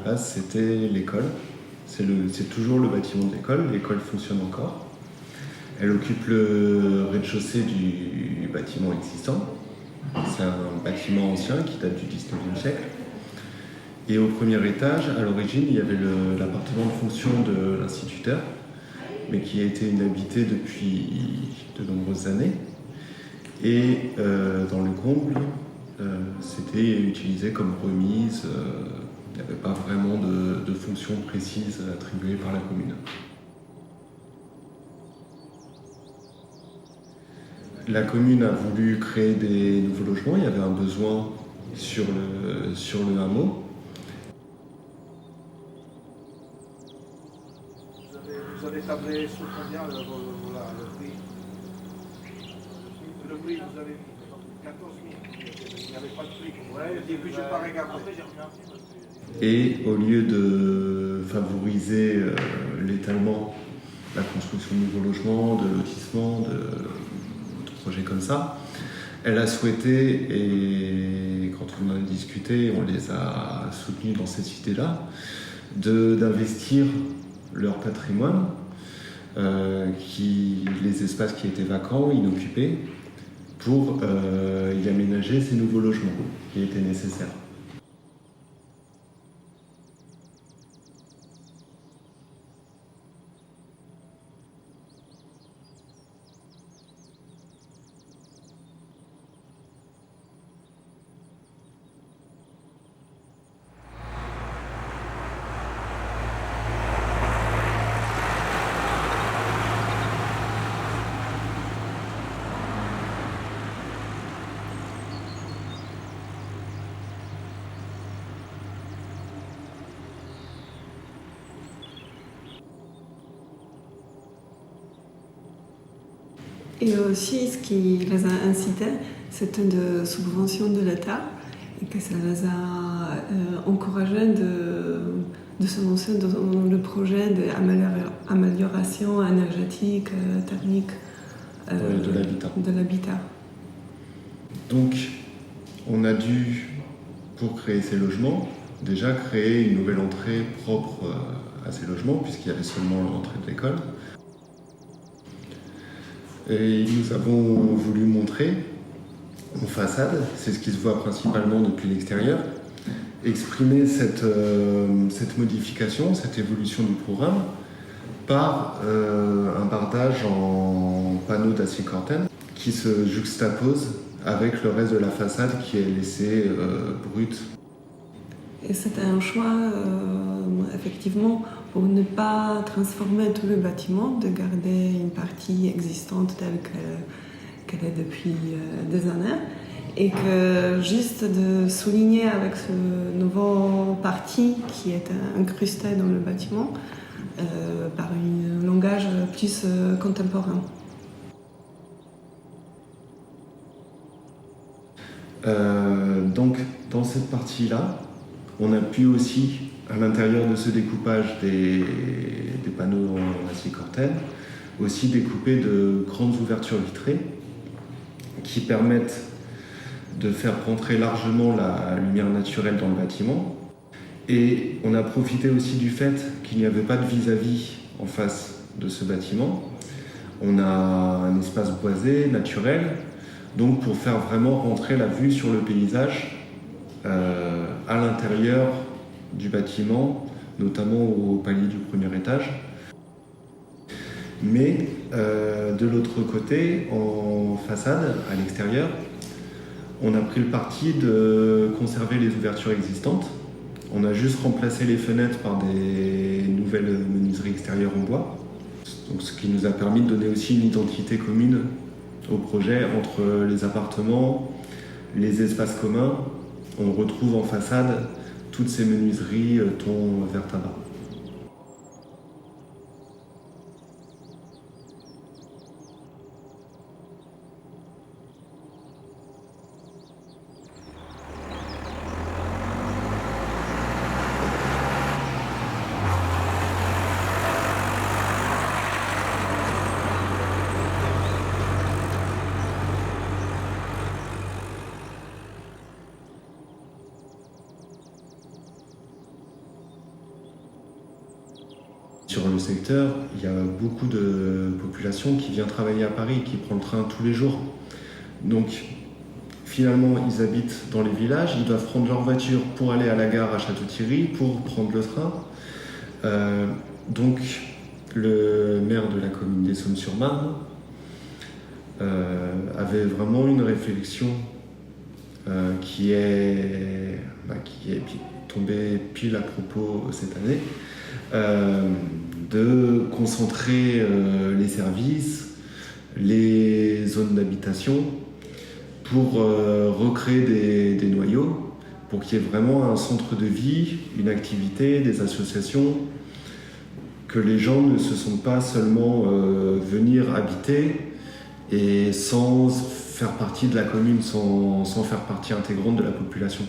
base, c'était l'école. C'est toujours le bâtiment de l'école. L'école fonctionne encore. Elle occupe le rez-de-chaussée du bâtiment existant. C'est un bâtiment ancien qui date du 19e siècle. Et au premier étage, à l'origine, il y avait l'appartement de fonction de l'instituteur, mais qui a été inhabité depuis de nombreuses années. Et dans le comble, c'était utilisé comme remise. Il n'y avait pas vraiment de fonction précise attribuée par la commune. La commune a voulu créer des nouveaux logements. Il y avait un besoin sur le hameau. Vous avez tablé sur combien le prix? Le prix, vous avez mis 14 000. Il n'y avait pas de prix. Ouais, au début, je n'ai pas regardé. Et au lieu de favoriser l'étalement, la construction de nouveaux logements, de lotissements, de projets comme ça, elle a souhaité, et quand on en a discuté, on les a soutenus dans cette idée-là, d'investir leur patrimoine, les espaces qui étaient vacants, inoccupés, pour y aménager ces nouveaux logements qui étaient nécessaires. Et aussi, ce qui les a incités, c'était de subventions de l'État et que ça les a encouragés de se lancer dans le projet d'amélioration énergétique, thermique de l'habitat. Donc, on a dû, pour créer ces logements, déjà créer une nouvelle entrée propre à ces logements, puisqu'il y avait seulement l'entrée de l'école. Et nous avons voulu montrer en façade, c'est ce qui se voit principalement depuis l'extérieur, exprimer cette modification, cette évolution du programme par un bardage en panneaux d'acier corten qui se juxtapose avec le reste de la façade qui est laissée brute. Et c'était un choix, effectivement, pour ne pas transformer tout le bâtiment, de garder une partie existante telle qu'elle est depuis des années, et que juste de souligner avec ce nouveau partie qui est incrusté dans le bâtiment par un langage plus contemporain. Donc, dans cette partie-là, on a pu aussi, à l'intérieur de ce découpage des panneaux en acier corten, aussi découper de grandes ouvertures vitrées qui permettent de faire rentrer largement la lumière naturelle dans le bâtiment. Et on a profité aussi du fait qu'il n'y avait pas de vis-à-vis en face de ce bâtiment. On a un espace boisé, naturel, donc pour faire vraiment rentrer la vue sur le paysage à l'intérieur du bâtiment, notamment au palier du premier étage. Mais de l'autre côté, en façade, à l'extérieur, on a pris le parti de conserver les ouvertures existantes. On a juste remplacé les fenêtres par des nouvelles menuiseries extérieures en bois. Donc, ce qui nous a permis de donner aussi une identité commune au projet entre les appartements, les espaces communs. On retrouve en façade toutes ces menuiseries ton vert tabac. Sur le secteur, il y a beaucoup de population qui vient travailler à Paris, qui prend le train tous les jours. Donc finalement, ils habitent dans les villages, ils doivent prendre leur voiture pour aller à la gare à Château-Thierry, pour prendre le train. Donc le maire de la commune des Sommes-sur-Marne avait vraiment une réflexion qui est tombée pile à propos cette année, de concentrer les services, les zones d'habitation pour recréer des noyaux, pour qu'il y ait vraiment un centre de vie, une activité, des associations, que les gens ne se sentent pas seulement venir habiter et sans faire partie de la commune, sans faire partie intégrante de la population.